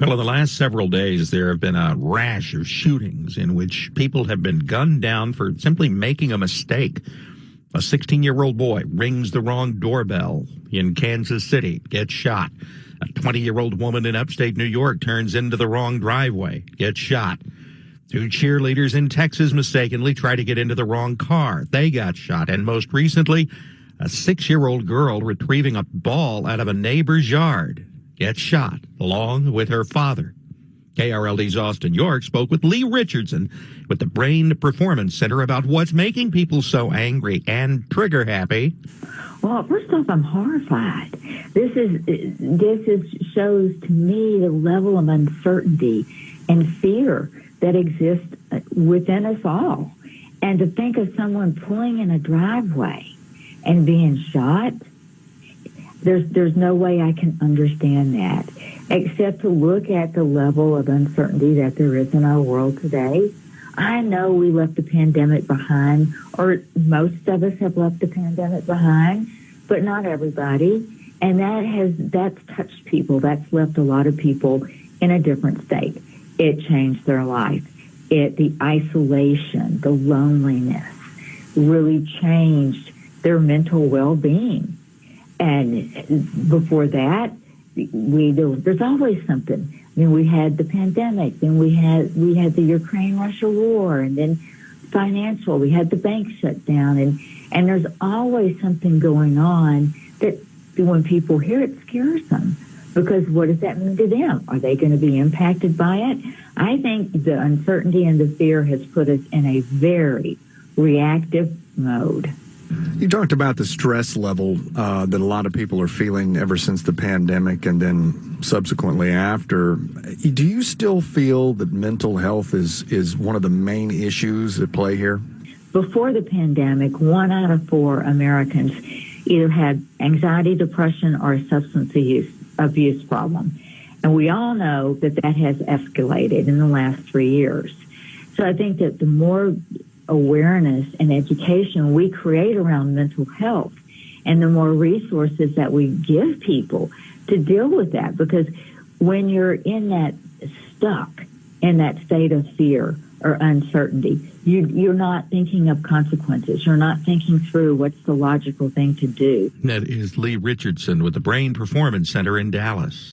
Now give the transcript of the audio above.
Well, in the last several days, there have been a rash of shootings in which people have been gunned down for simply making a mistake. A 16-year-old boy rings the wrong doorbell in Kansas City, gets shot. A 20-year-old woman in upstate New York turns into the wrong driveway, gets shot. Two cheerleaders in Texas mistakenly try to get into the wrong car. They got shot. And most recently, a 6-year-old girl retrieving a ball out of a neighbor's yard gets shot, along with her father. KRLD's Austin York spoke with Leigh Richardson with the Brain Performance Center about what's making people so angry and trigger happy. Well, first off, I'm horrified. This shows to me the level of uncertainty and fear that exists within us all. And to think of someone pulling in a driveway and being shot, there's no way I can understand that, except to look at the level of uncertainty that there is in our world today. I know we left the pandemic behind, or most of us have left the pandemic behind, but not everybody. And that's touched people. That's left a lot of people in a different state. It changed their life. The isolation, the loneliness really changed their mental well-being. And before that, there's always something. I mean, we had the pandemic, then we had the Ukraine-Russia war, and then financial. We had the bank shut down, and there's always something going on that when people hear it scares them. Because what does that mean to them? Are they going to be impacted by it? I think the uncertainty and the fear has put us in a very reactive mode. You talked about the stress level that a lot of people are feeling ever since the pandemic and then subsequently after. Do you still feel that mental health is one of the main issues at play here? Before the pandemic, 1 out of 4 Americans either had anxiety, depression, or a substance abuse problem. And we all know that has escalated in the last 3 years. So I think that the more awareness and education we create around mental health, and the more resources that we give people to deal with that, because when you're stuck in that state of fear or uncertainty, you're not thinking of consequences. You're not thinking through what's the logical thing to do. That is Leigh Richardson with the Brain Performance Center in Dallas.